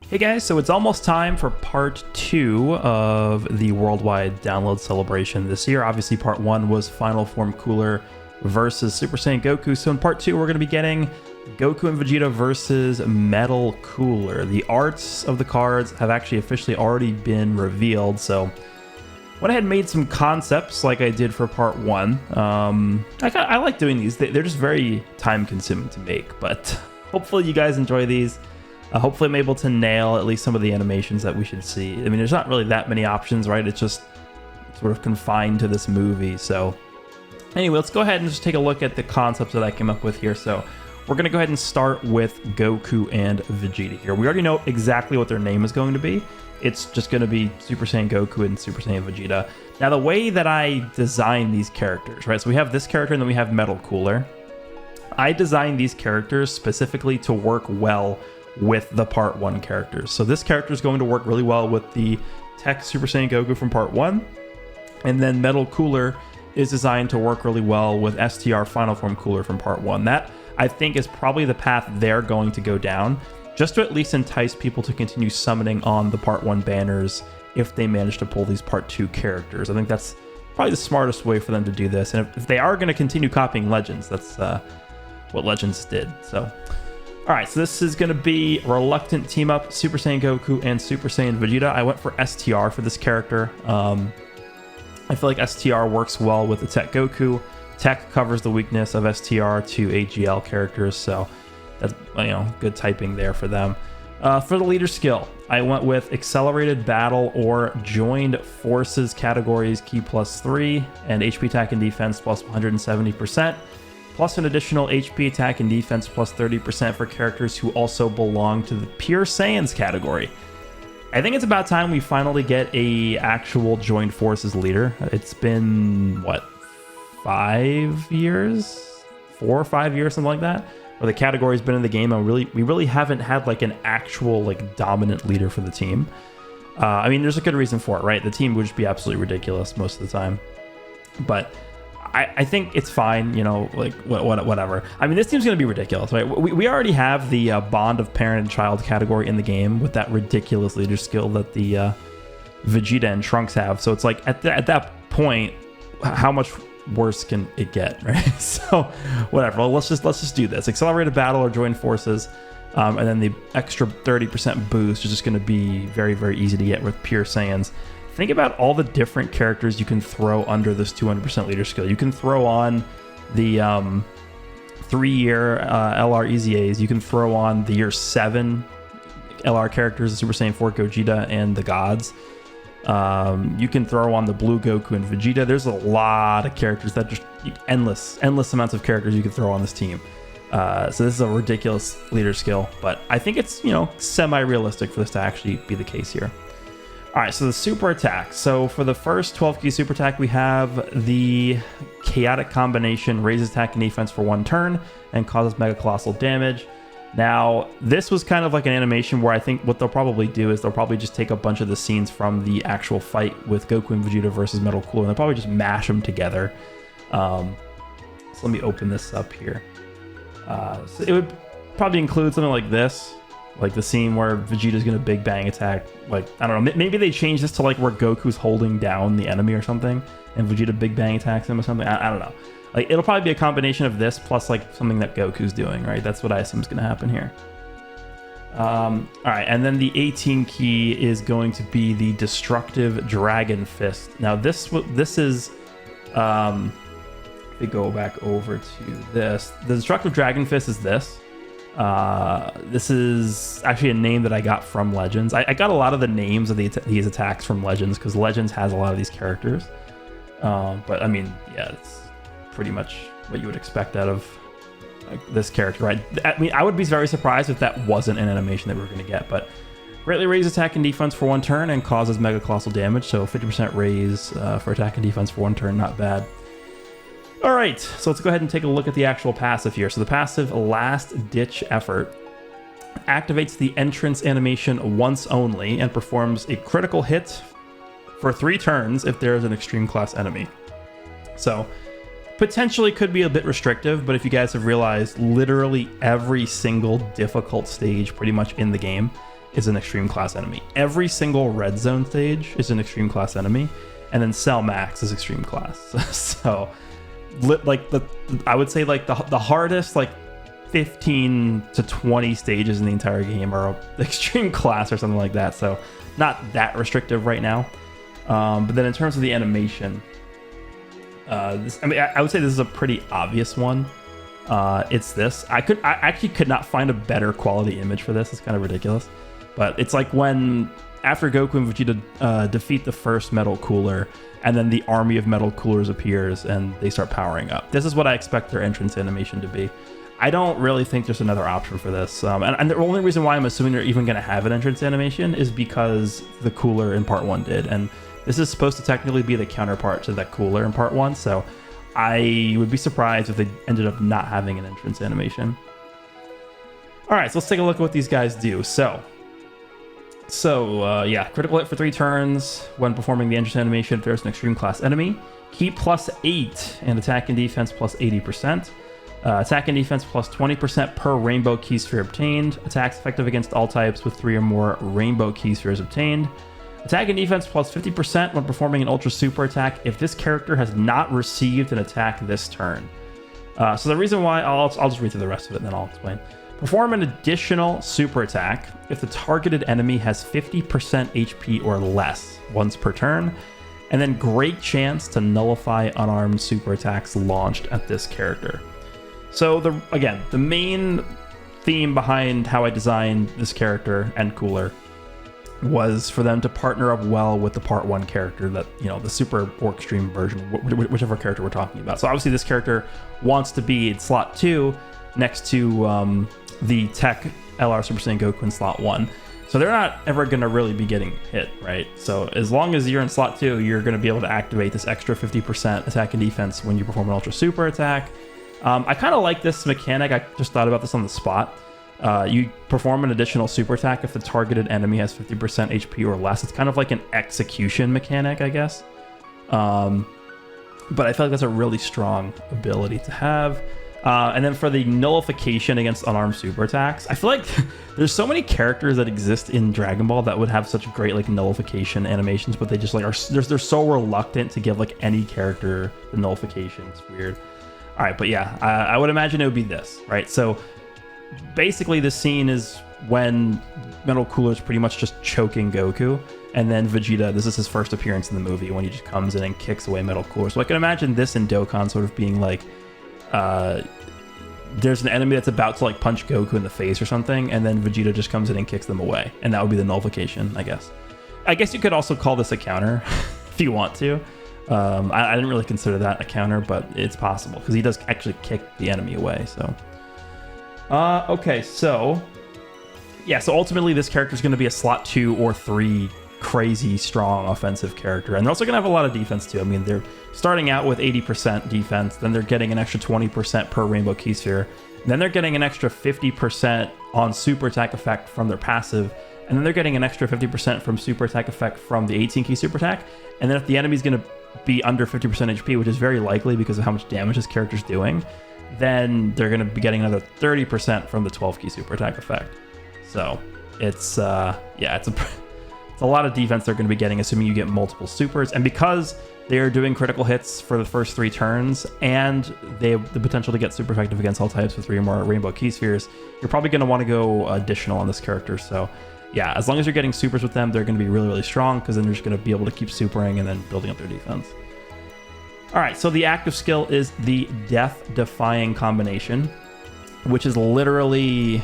Hey guys, so it's almost time for part 2 of the worldwide download celebration this year. Obviously part 1 was Final Form Cooler versus Super Saiyan Goku. So in part 2 we're going to be getting Goku and Vegeta versus Metal Cooler. The arts of the cards have actually officially already been revealed, so went ahead and made some concepts like I did for part 1. I like doing these. They're just very time consuming to make, but hopefully you guys enjoy these. Hopefully I'm able to nail at least some of the animations that we should see. I mean, there's not really that many options, right? It's just sort of confined to this movie. So anyway, let's go ahead and just take a look at the concepts that I came up with here. So we're going to go ahead and start with Goku and Vegeta here. We already know exactly what their name is going to be. It's just going to be Super Saiyan Goku and Super Saiyan Vegeta. Now, the way that I design these characters, right? So we have this character and then we have Metal Cooler. I designed these characters specifically to work well with the part 1 characters. So this character is going to work really well with the Tech Super Saiyan Goku from part 1, and then Metal Cooler is designed to work really well with STR Final Form Cooler from part 1. That, I think, is probably the path they're going to go down, just to at least entice people to continue summoning on the part 1 banners if they manage to pull these part 2 characters. I think that's probably the smartest way for them to do this, and if they are going to continue copying Legends, that's what Legends did. So alright, so this is going to be Reluctant Team Up, Super Saiyan Goku and Super Saiyan Vegeta. I went for STR for this character. I feel like STR works well with the Tech Goku. Tech covers the weakness of STR to AGL characters, so that's, you know, good typing there for them. For the leader skill, I went with Accelerated Battle or Joined Forces categories key +3 and HP attack and defense plus 170%. Plus an additional HP attack and defense plus 30% for characters who also belong to the Pure Saiyans category. I think it's about time we finally get a actual Joined Forces leader. It's been, what, 5 years? 4 or 5 years, something like that, where the category's been in the game, and we really haven't had like an actual like dominant leader for the team. I mean, there's a good reason for it, right? The team would just be absolutely ridiculous most of the time. But I think it's fine, you know, like whatever. I mean, this team's going to be ridiculous, right? We already have the bond of parent and child category in the game with that ridiculous leader skill that the Vegeta and Trunks have. So it's like at that point, how much worse can it get, right? So whatever. Well, let's just do this. Accelerated Battle or Join Forces, and then the extra 30% boost is just going to be very, very easy to get with Pure Saiyans. Think about all the different characters you can throw under this 200% leader skill. You can throw on the 3-year LR EZAs. You can throw on the year 7 LR characters, the Super Saiyan 4 Gogeta and the Gods. You can throw on the Blue Goku and Vegeta. There's a lot of characters that just endless amounts of characters you can throw on this team. So this is a ridiculous leader skill, but I think it's, you know, semi-realistic for this to actually be the case here. All right, so the super attack. So for the first 12 key super attack, we have the chaotic combination, raises attack and defense for 1 turn and causes mega colossal damage. Now, this was kind of like an animation where I think what they'll probably do is they'll probably just take a bunch of the scenes from the actual fight with Goku and Vegeta versus Metal Cooler, and they'll probably just mash them together. So let me open this up here. So it would probably include something like this. Like the scene where Vegeta's gonna Big Bang attack, like, I don't know, maybe they change this to like where Goku's holding down the enemy or something, and Vegeta Big Bang attacks him or something. I don't know. Like, it'll probably be a combination of this plus like something that Goku's doing, right? That's what I assume is gonna happen here. All right, and then the 18 key is going to be the Destructive Dragon Fist. Now this is, if we go back over to this, the Destructive Dragon Fist is this. This is actually a name that I got from Legends. I got a lot of the names of these attacks from Legends because Legends has a lot of these characters. But I mean, yeah, it's pretty much what you would expect out of like this character, right? I mean, I would be very surprised if that wasn't an animation that we were going to get. But greatly raises attack and defense for 1 turn and causes mega colossal damage. So 50% raise for attack and defense for 1 turn, not bad. All right, so let's go ahead and take a look at the actual passive here. So the passive, Last Ditch Effort, activates the entrance animation once only and performs a critical hit for 3 turns if there is an extreme class enemy. So potentially could be a bit restrictive, but if you guys have realized, literally every single difficult stage pretty much in the game is an extreme class enemy. Every single red zone stage is an extreme class enemy, and then Cell Max is extreme class. So like I would say like the hardest like 15 to 20 stages in the entire game are extreme class or something like that. So not that restrictive right now. But then in terms of the animation, I would say this is a pretty obvious one. It's this. I actually could not find a better quality image for this. It's kind of ridiculous, but it's like when after Goku and Vegeta defeat the first metal cooler, and then the army of metal coolers appears and they start powering up. This is what I expect their entrance animation to be. I don't really think there's another option for this. And the only reason why I'm assuming they're even going to have an entrance animation is because the cooler in part 1 did. And this is supposed to technically be the counterpart to that cooler in part 1. So I would be surprised if they ended up not having an entrance animation. All right, so let's take a look at what these guys do. So yeah, critical hit for 3 turns when performing the entrance animation if there's an extreme class enemy. Keep +8 and attack and defense +80%. Attack and defense +20% per rainbow key sphere obtained. Attacks effective against all types with 3 or more rainbow key spheres obtained. Attack and defense +50% when performing an ultra super attack if this character has not received an attack this turn. So the reason why, I'll just read through the rest of it and then I'll explain. Perform an additional super attack if the targeted enemy has 50% HP or less once per turn, and then great chance to nullify unarmed super attacks launched at this character. So the main theme behind how I designed this character and cooler was for them to partner up well with the part 1 character, that, you know, the super or extreme version, whichever character we're talking about. So obviously this character wants to be in slot 2 next to the tech LR Super Saiyan Goku in slot 1. So they're not ever going to really be getting hit, right? So as long as you're in slot 2, you're going to be able to activate this extra 50% attack and defense when you perform an ultra super attack. I kind of like this mechanic. I just thought about this on the spot. You perform an additional super attack if the targeted enemy has 50% HP or less. It's kind of like an execution mechanic, I guess. But I feel like that's a really strong ability to have. And then for the nullification against unarmed super attacks, I feel like there's so many characters that exist in Dragon Ball that would have such great like nullification animations, but they just like they're so reluctant to give like any character the nullification. It's weird. All right, but yeah, I would imagine it would be this, right? So basically the scene is when Metal Cooler is pretty much just choking Goku, and then Vegeta, this is his first appearance in the movie when he just comes in and kicks away Metal Cooler. So I can imagine this and Dokkan sort of being like, there's an enemy that's about to like punch Goku in the face or something, and then Vegeta just comes in and kicks them away, and that would be the nullification, I guess. I guess you could also call this a counter if you want to. I didn't really consider that a counter, but it's possible because he does actually kick the enemy away. So, okay, so yeah, so ultimately this character is going to be a slot 2 or 3 crazy strong offensive character, and they're also going to have a lot of defense too. I mean, they're starting out with 80% defense, then they're getting an extra 20% per rainbow key sphere, then they're getting an extra 50% on super attack effect from their passive, and then they're getting an extra 50% from super attack effect from the 18 key super attack. And then if the enemy's going to be under 50% HP, which is very likely because of how much damage this character's doing, then they're going to be getting another 30% from the 12 key super attack effect. So it's it's a lot of defense they're going to be getting, assuming you get multiple supers. And because they're doing critical hits for the first 3 turns, and they have the potential to get super effective against all types with 3 or more rainbow key spheres, you're probably going to want to go additional on this character. So yeah, as long as you're getting supers with them, they're going to be really, really strong, because then you're just going to be able to keep supering and then building up their defense. All right, so the active skill is the Death-Defying combination, which is literally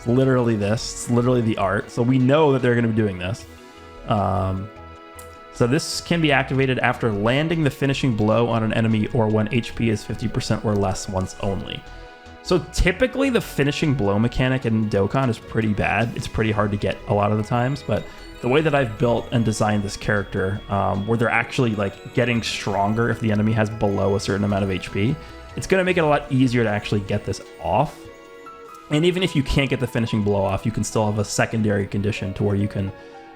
this. It's literally the art. So we know that they're going to be doing this. So this can be activated after landing the finishing blow on an enemy or when HP is 50% or less once only. So typically the finishing blow mechanic in Dokkan is pretty bad. It's pretty hard to get a lot of the times, but the way that I've built and designed this character, where they're actually like getting stronger if the enemy has below a certain amount of HP, it's going to make it a lot easier to actually get this off. And even if you can't get the finishing blow off, you can still have a secondary condition to where you can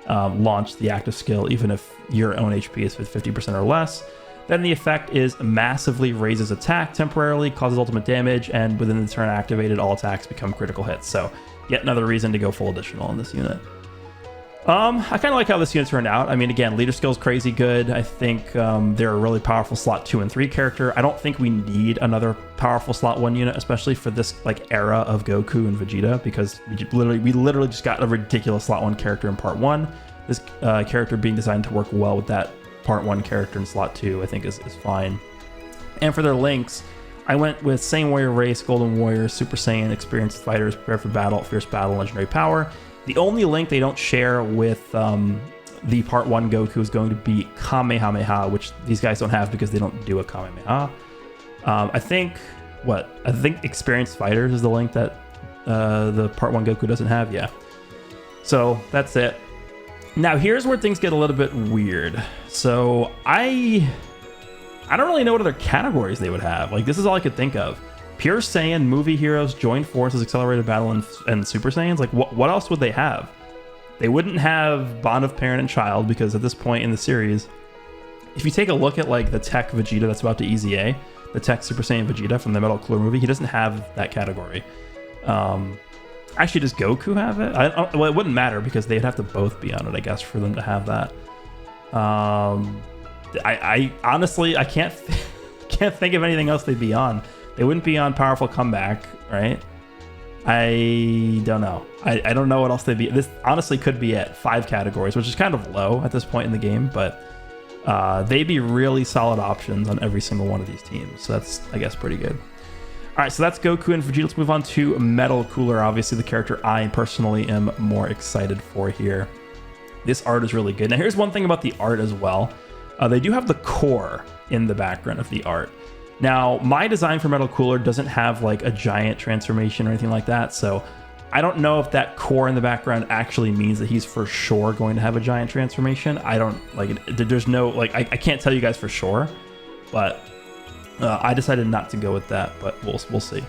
launch the active skill even if your own HP is 50% or less. Then the effect is massively raises attack temporarily, causes ultimate damage, and within the turn activated, all attacks become critical hits. So yet another reason to go full additional in this unit. I kind of like how this unit turned out. I mean, again, leader skill's crazy good. I think they're a really powerful slot 2 and 3 character. I don't think we need another powerful slot 1 unit, especially for this like era of Goku and Vegeta, because we literally just got a ridiculous slot 1 character in part 1. This character being designed to work well with that part 1 character in slot 2, I think is fine. And for their links, I went with Saiyan Warrior Race, Golden Warrior, Super Saiyan, Experienced Fighters, Prepare for Battle, Fierce Battle, Legendary Power. The only link they don't share with the Part 1 Goku is going to be Kamehameha, which these guys don't have because they don't do a Kamehameha. I think Experienced Fighters is the link that the Part 1 Goku doesn't have. Yeah. So that's it. Now here's where things get a little bit weird. So I don't really know what other categories they would have. Like, this is all I could think of. Pure Saiyan, movie heroes, joined forces, accelerated battle, and Super Saiyans. Like, what else would they have? They wouldn't have bond of parent and child, because at this point in the series, if you take a look at like the tech Vegeta that's about to EZA, the tech Super Saiyan Vegeta from the Metal Cooler movie, he doesn't have that category. Actually, does Goku have it? Well, it wouldn't matter because they'd have to both be on it, I guess, for them to have that. I honestly, I can't think of anything else they'd be on. They wouldn't be on Powerful Comeback, right? I don't know. I don't know what else they'd be. This honestly could be at 5 categories, which is kind of low at this point in the game, but they'd be really solid options on every single one of these teams. So that's, I guess, pretty good. All right, so that's Goku and Vegeta. Let's move on to Metal Cooler, obviously the character I personally am more excited for here. This art is really good. Now, here's one thing about the art as well. They do have the core in the background of the art. Now, my design for Metal Cooler doesn't have like a giant transformation or anything like that, so I don't know if that core in the background actually means that he's for sure going to have a giant transformation. I don't like it. There's no like I can't tell you guys for sure, but I decided not to go with that. But we'll see.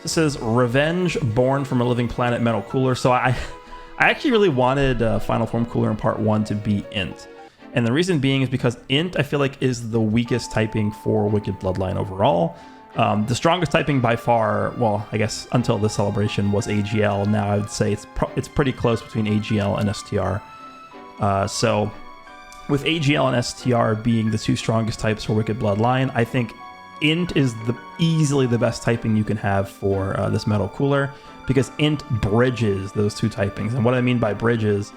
This is Revenge, born from a living planet, Metal Cooler. So I actually really wanted Final Form Cooler in Part 1 to be Int. And the reason being is because Int, I feel like, is the weakest typing for Wicked Bloodline overall. The strongest typing by far, well, I guess until this celebration, was AGL. Now I would say it's pretty close between AGL and STR. So with AGL and STR being the 2 strongest types for Wicked Bloodline, I think Int is easily the best typing you can have for this Metal Cooler, because Int bridges those 2 typings. And what I mean by bridges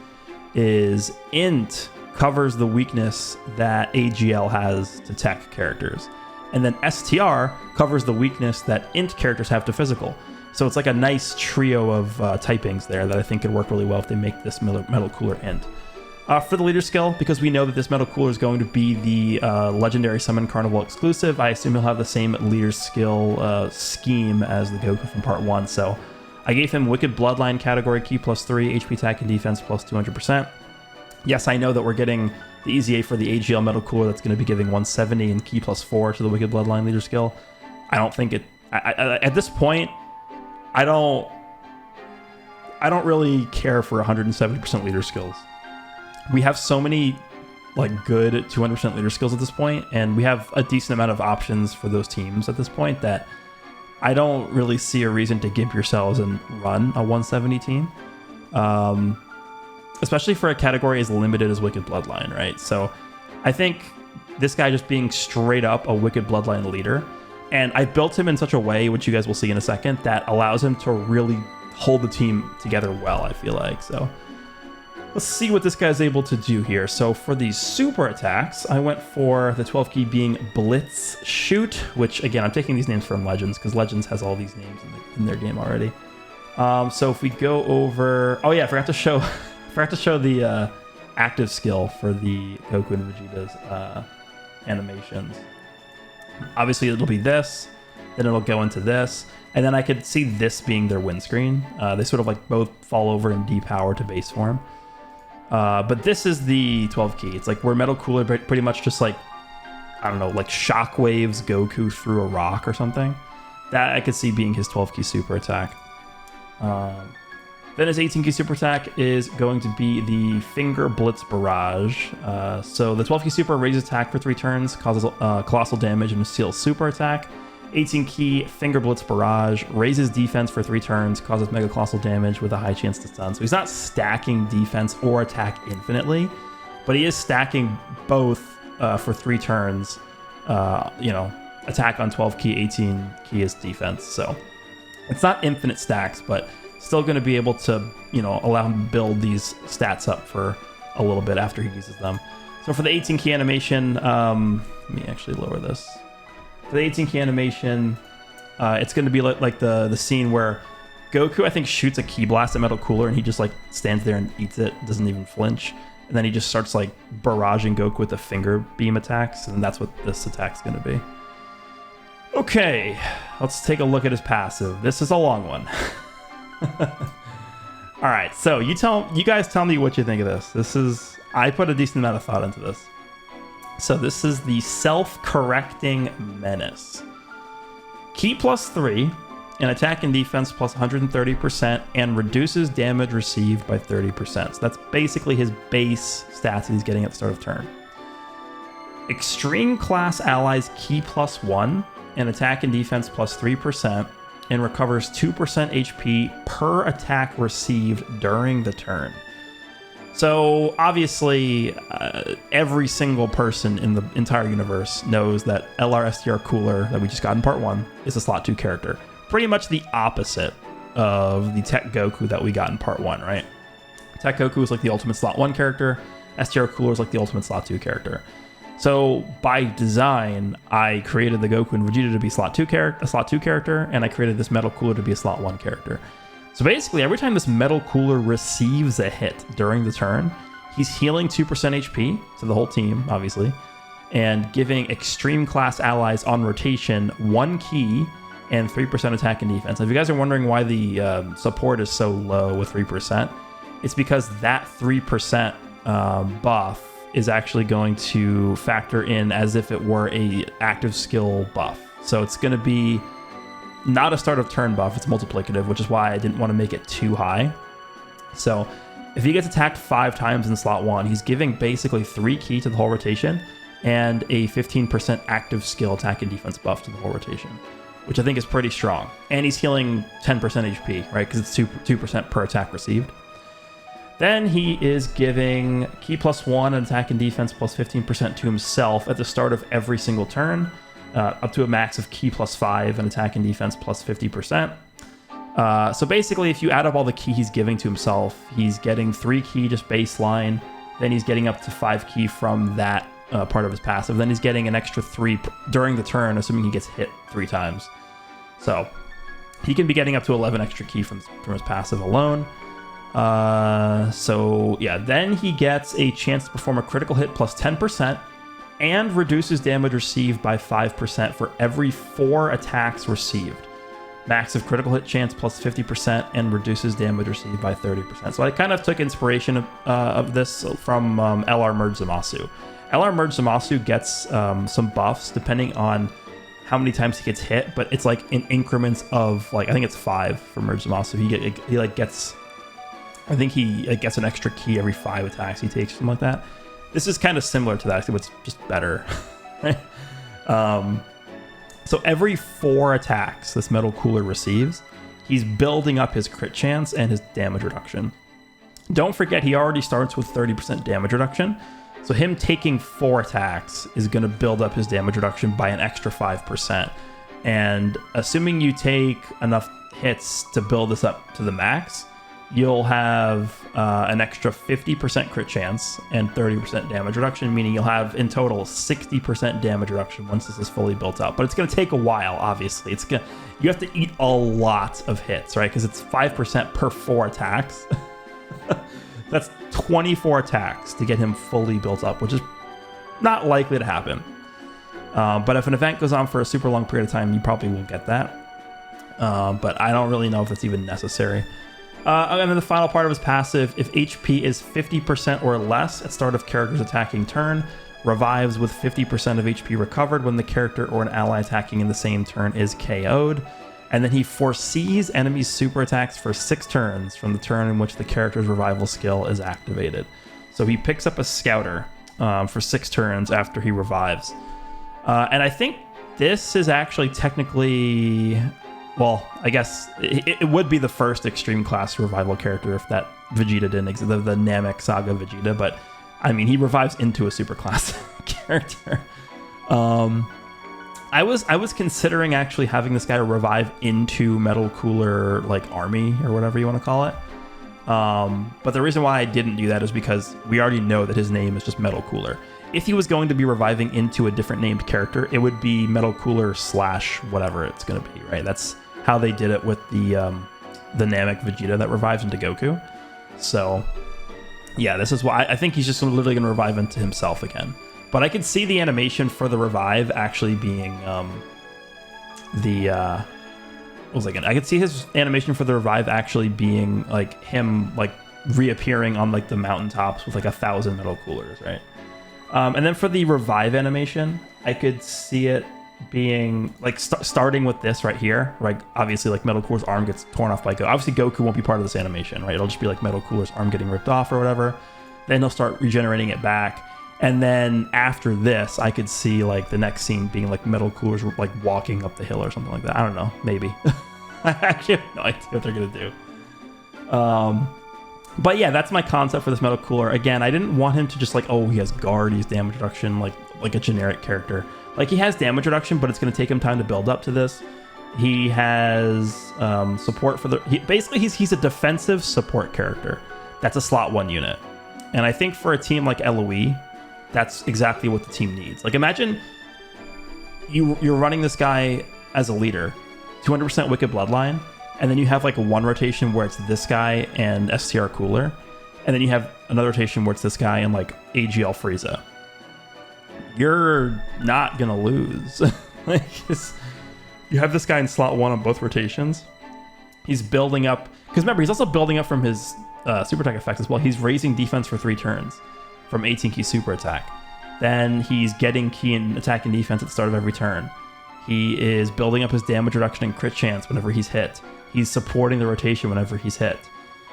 is Int covers the weakness that AGL has to tech characters, and then STR covers the weakness that Int characters have to physical. So it's like a nice trio of typings there that I think could work really well if they make this Metal Cooler Int. For the leader skill, because we know that this Metal Cooler is going to be the Legendary Summon Carnival exclusive, I assume he'll have the same leader skill scheme as the Goku from Part 1. So I gave him Wicked Bloodline category, Ki +3, HP attack and defense plus 200%. Yes, I know that we're getting the EZA for the AGL Metal Cooler that's going to be giving 170 and Ki +4 to the Wicked Bloodline leader skill. I don't think it... at this point, I don't really care for 170% leader skills. We have so many like good 200% leader skills at this point, and we have a decent amount of options for those teams at this point that I don't really see a reason to gimp yourselves and run a 170 team. Especially for a category as limited as Wicked Bloodline, right? So I think this guy just being straight up a Wicked Bloodline leader, and I built him in such a way, which you guys will see in a second, that allows him to really hold the team together well, I feel like. So let's see what this guy's able to do here. So for these super attacks, I went for the 12 key being Blitz Shoot, which again, I'm taking these names from Legends because Legends has all these names in their game already. So if we go over, oh yeah, I forgot to show the active skill for the Goku and Vegeta's animations. Obviously it'll be this, then it'll go into this, and then I could see this being their windscreen. They sort of like both fall over and depower to base form. But this is the 12 key. It's like where Metal Cooler pretty much just like, I don't know, like shockwaves Goku through a rock or something. That I could see being his 12 key super attack. Then his 18 key super attack is going to be the Finger Blitz Barrage. So the 12 key super raises attack for 3 turns, causes colossal damage, and steals super attack. 18 key Finger Blitz Barrage, raises defense for 3 turns, causes Mega Colossal damage with a high chance to stun. So he's not stacking defense or attack infinitely, but he is stacking both for 3 turns. You know, attack on 12 key, 18 key is defense. So it's not infinite stacks, but still going to be able to, you know, allow him to build these stats up for a little bit after he uses them. So for the 18 key animation, let me actually lower this. For the 18 key animation, it's going to be like the scene where Goku, I think, shoots a Ki Blast at Metal Cooler, and he just like stands there and eats it, doesn't even flinch. And then he just starts like barraging Goku with the finger beam attacks, and that's what this attack's going to be. Okay, let's take a look at his passive. This is a long one. All right, so you guys tell me what you think of this. I put a decent amount of thought into this. So this is the Self-Correcting Menace. Ki +3, and attack and defense plus 130%, and reduces damage received by 30%. So that's basically his base stats that he's getting at the start of turn. Extreme class allies Ki +1, and attack and defense plus 3%, and recovers 2% HP per attack received during the turn. So obviously, every single person in the entire universe knows that LR Cooler that we just got in part 1 is a slot 2 character. Pretty much the opposite of the Tech Goku that we got in part 1, right? Tech Goku is like the ultimate slot 1 character. STR Cooler is like the ultimate slot 2 character. So by design, I created the Goku and Vegeta to be a slot 2 character, and I created this Metal Cooler to be a slot 1 character. So basically, every time this Metal Cooler receives a hit during the turn, he's healing 2% HP to the whole team, obviously, and giving extreme class allies on rotation 1 key and 3% attack and defense. If you guys are wondering why the support is so low with 3%, it's because that 3% buff is actually going to factor in as if it were a active skill buff. So it's going to be not a start of turn buff, it's multiplicative, which is why I didn't want to make it too high. So if he gets attacked 5 times in slot 1, he's giving basically 3 key to the whole rotation and a 15% active skill attack and defense buff to the whole rotation, which I think is pretty strong. And he's healing 10% HP, right? Because it's 2% per attack received. Then he is giving Ki +1 and attack and defense plus 15% to himself at the start of every single turn, up to a max of Ki +5 and attack and defense plus 50%. So basically, if you add up all the Ki he's giving to himself, he's getting 3 Ki just baseline, then he's getting up to 5 Ki from that part of his passive, then he's getting an extra 3 during the turn, assuming he gets hit 3 times. So he can be getting up to 11 extra Ki from his passive alone. So yeah, then he gets a chance to perform a critical hit plus 10%, and reduces damage received by 5% for every 4 attacks received. Max of critical hit chance plus 50%, and reduces damage received by 30%. So I kind of took inspiration of this from LR Merge Zamasu. LR Merge Zamasu gets some buffs depending on how many times he gets hit, but it's like in increments of like, I think it's 5 for Merge Zamasu. He like gets, I think he gets an extra key every 5 attacks he takes, something like that. This is kind of similar to that, but it's just better. So every 4 attacks this Metal Cooler receives, he's building up his crit chance and his damage reduction. Don't forget, he already starts with 30% damage reduction. So him taking 4 attacks is going to build up his damage reduction by an extra 5%. And assuming you take enough hits to build this up to the max, you'll have an extra 50% crit chance and 30% damage reduction, meaning you'll have in total 60% damage reduction once this is fully built up. But it's going to take a while, obviously. You have to eat a lot of hits, right? Because it's 5% per 4 attacks. That's 24 attacks to get him fully built up, which is not likely to happen. But if an event goes on for a super long period of time, you probably will get that. But I don't really know if it's even necessary. And then the final part of his passive, if HP is 50% or less at start of character's attacking turn, revives with 50% of HP recovered when the character or an ally attacking in the same turn is KO'd. And then he foresees enemies' super attacks for 6 turns from the turn in which the character's revival skill is activated. So he picks up a Scouter for 6 turns after he revives. And I think this is actually technically, well, I guess it would be the first extreme class revival character if that Vegeta didn't exist, the Namek Saga Vegeta, but I mean, he revives into a super class character. I was considering actually having this guy revive into Metal Cooler, like, army or whatever you want to call it. But the reason why I didn't do that is because we already know that his name is just Metal Cooler. If he was going to be reviving into a different named character, it would be Metal Cooler / whatever it's going to be, right? That's how they did it with the Namek Vegeta that revives into Goku. So, yeah, this is why I think he's just literally going to revive into himself again. But I could see the animation for the revive actually being what was I gonna? I could see his animation for the revive actually being like him like reappearing on like the mountaintops with like 1,000 Metal Coolers, right? And then for the revive animation, I could see it being like starting with this right here, right? Obviously, like Metal Cooler's arm gets torn off by Goku. Obviously, Goku won't be part of this animation, right? It'll just be like Metal Cooler's arm getting ripped off or whatever. Then he'll start regenerating it back. And then after this, I could see like the next scene being like Metal Coolers like walking up the hill or something like that. I don't know, maybe. I actually have no idea what they're gonna do. But yeah, that's my concept for this Metal Cooler. Again, I didn't want him to just like, oh, he has guard, he's damage reduction, like a generic character. Like he has damage reduction, but it's gonna take him time to build up to this. He has support for the. Basically, he's a defensive support character. That's a slot 1 unit, and I think for a team like LOE, that's exactly what the team needs. Like imagine you're running this guy as a leader, 200% Wicked Bloodline, and then you have like one rotation where it's this guy and STR Cooler, and then you have another rotation where it's this guy and like AGL Frieza. You're not gonna lose. Like you have this guy in slot 1 on both rotations. He's building up, because remember, he's also building up from his super attack effects as well. He's raising defense for 3 turns from 18 key super attack. Then he's getting key and attack and defense at the start of every turn. He is building up his damage reduction and crit chance whenever he's hit. He's supporting the rotation whenever he's hit.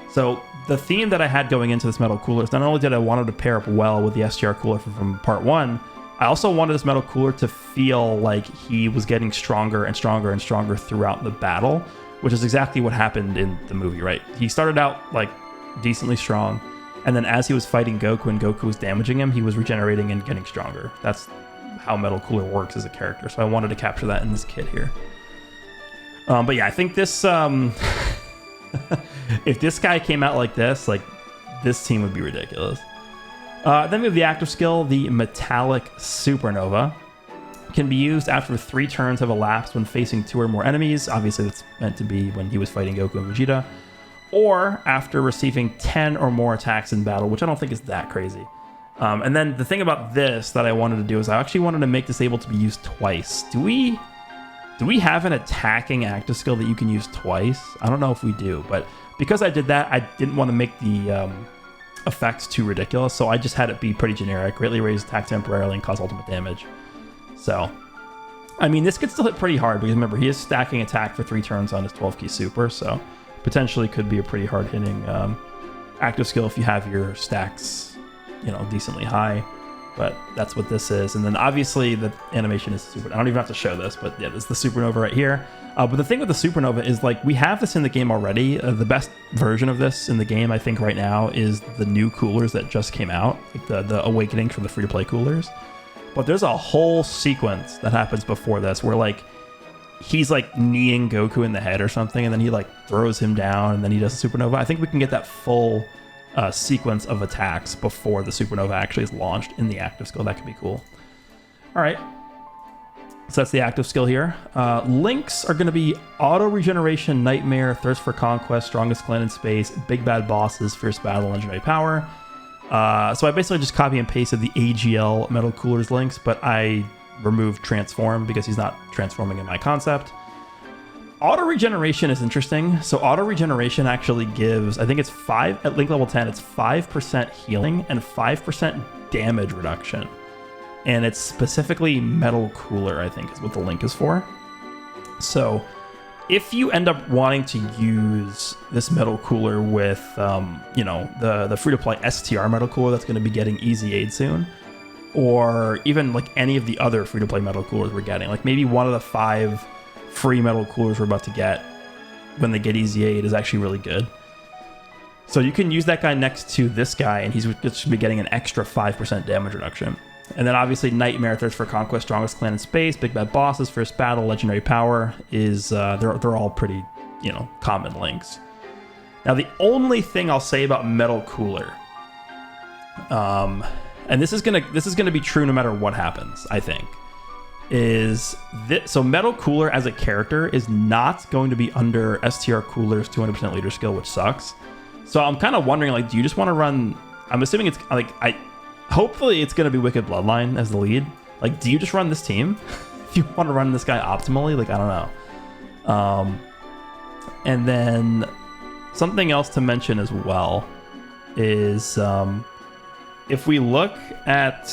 So the theme that I had going into this Metal Cooler is not only did I want him to pair up well with the STR Cooler from part 1, I also wanted this Metal Cooler to feel like he was getting stronger and stronger and stronger throughout the battle, which is exactly what happened in the movie, right? He started out like decently strong, and then as he was fighting Goku and Goku was damaging him, he was regenerating and getting stronger. That's how Metal Cooler works as a character. So I wanted to capture that in this kit here. But yeah, I think this, if this guy came out like this team would be ridiculous. Then we have the active skill, the Metallic Supernova. Can be used after 3 turns have elapsed when facing 2 or more enemies. Obviously, that's meant to be when he was fighting Goku and Vegeta. Or after receiving 10 or more attacks in battle, which I don't think is that crazy. And then the thing about this that I wanted to do is I actually wanted to make this able to be used twice. Do we have an attacking active skill that you can use twice? I don't know if we do, but because I did that, I didn't want to make the effects too ridiculous, so I just had it be pretty generic. Greatly raise attack temporarily and cause ultimate damage. So, I mean, this could still hit pretty hard because remember, he is stacking attack for 3 turns on his 12 key super, so potentially could be a pretty hard hitting active skill if you have your stacks, decently high. But that's what this is. And then obviously the animation is super. I don't even have to show this, but yeah, this is the supernova right here. But the thing with the supernova is like we have this in the game already. The best version of this in the game, I think right now, is the new coolers that just came out, like the awakening from the free-to-play coolers. But there's a whole sequence that happens before this where like he's like kneeing Goku in the head or something, and then he like throws him down, and then he does a supernova. I think we can get that full sequence of attacks before the supernova actually is launched in the active skill. That could be cool. All right, so that's the active skill here. Links are going to be auto regeneration, nightmare, thirst for conquest, strongest clan in space, big bad bosses, fierce battle, legendary power. So I basically just copy and pasted the AGL Metal Coolers links, but I removed transform because he's not transforming in my concept. Auto regeneration is interesting. So auto regeneration actually gives, I think it's 5 at link level 10, it's 5% healing and 5% damage reduction. And it's specifically Metal Cooler, I think is what the link is for. So if you end up wanting to use this Metal Cooler with, the free-to-play STR Metal Cooler that's going to be getting easy aid soon, or even like any of the other free-to-play metal coolers we're getting. Like maybe one of the 5 free metal coolers we're about to get when they get Easy 8 is actually really good. So you can use that guy next to this guy, and he's just be getting an extra 5% damage reduction. And then obviously Nightmare, Thirst for Conquest, Strongest Clan in Space, Big Bad Bosses, First Battle, Legendary Power is they're all pretty, you know, common links. Now the only thing I'll say about Metal Cooler, and this is gonna be true no matter what happens, I think, is this, so Metal Cooler as a character is not going to be under STR Cooler's 200% leader skill, which sucks. So I'm kind of wondering, like, do you just want to run? I'm assuming it's like hopefully it's going to be Wicked Bloodline as the lead. Like, do you just run this team if you want to run this guy optimally? Like, I don't know. And then something else to mention as well is if we look at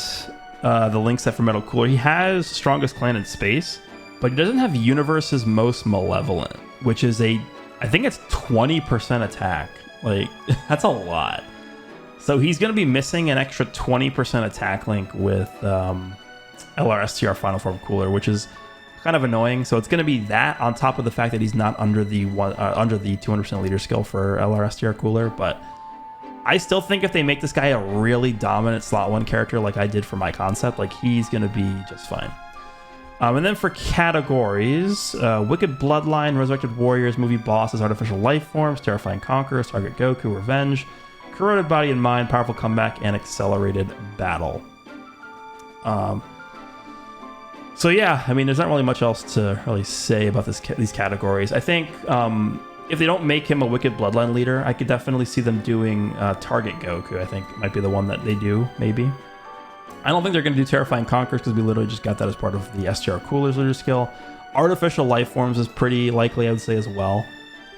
the link set for Metal Cooler, he has Strongest Clan in Space, but he doesn't have Universe's Most Malevolent, which is I think it's 20% attack. Like, that's a lot. So he's going to be missing an extra 20% attack link with LRSTR Final Form Cooler, which is kind of annoying. So it's going to be that on top of the fact that he's not under the 200% leader skill for LRSTR Cooler. But I still think if they make this guy a really dominant slot 1 character like I did for my concept, like, he's going to be just fine. And then for categories, Wicked Bloodline, Resurrected Warriors, Movie Bosses, Artificial Life Forms, Terrifying Conquerors, Target Goku, Revenge, Corroded Body and Mind, Powerful Comeback, and Accelerated Battle. So yeah, I mean, there's not really much else to really say about these categories. I think if they don't make him a Wicked Bloodline leader, I could definitely see them doing Target Goku. I think might be the one that they do, maybe. I don't think they're going to do Terrifying Conquerors because we literally just got that as part of the STR Cooler's leader skill. Artificial Life Forms is pretty likely, I would say, as well.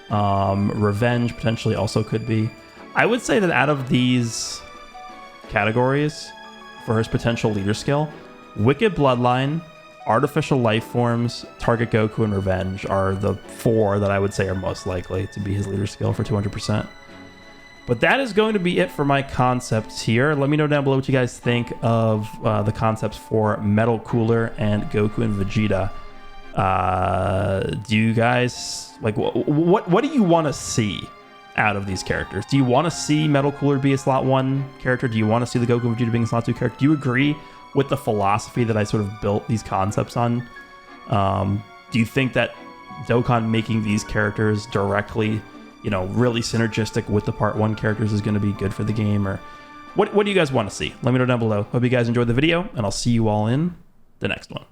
Revenge potentially also could be. I would say that out of these categories for his potential leader skill, Wicked Bloodline, Artificial Life Forms, Target Goku, and Revenge are the 4 that I would say are most likely to be his leader skill for 200%. But that is going to be it for my concepts here. Let me know down below what you guys think of the concepts for Metal Cooler and Goku and Vegeta. Do you guys, like, what do you want to see out of these characters? Do you want to see Metal Cooler be a slot 1 character? Do you want to see the Goku and Vegeta being a slot 2 character? Do you agree with the philosophy that I sort of built these concepts on? Do you think that Dokkan making these characters directly, you know, really synergistic with the Part 1 characters is going to be good for the game? Or what do you guys want to see? Let me know down below. Hope you guys enjoyed the video, and I'll see you all in the next one.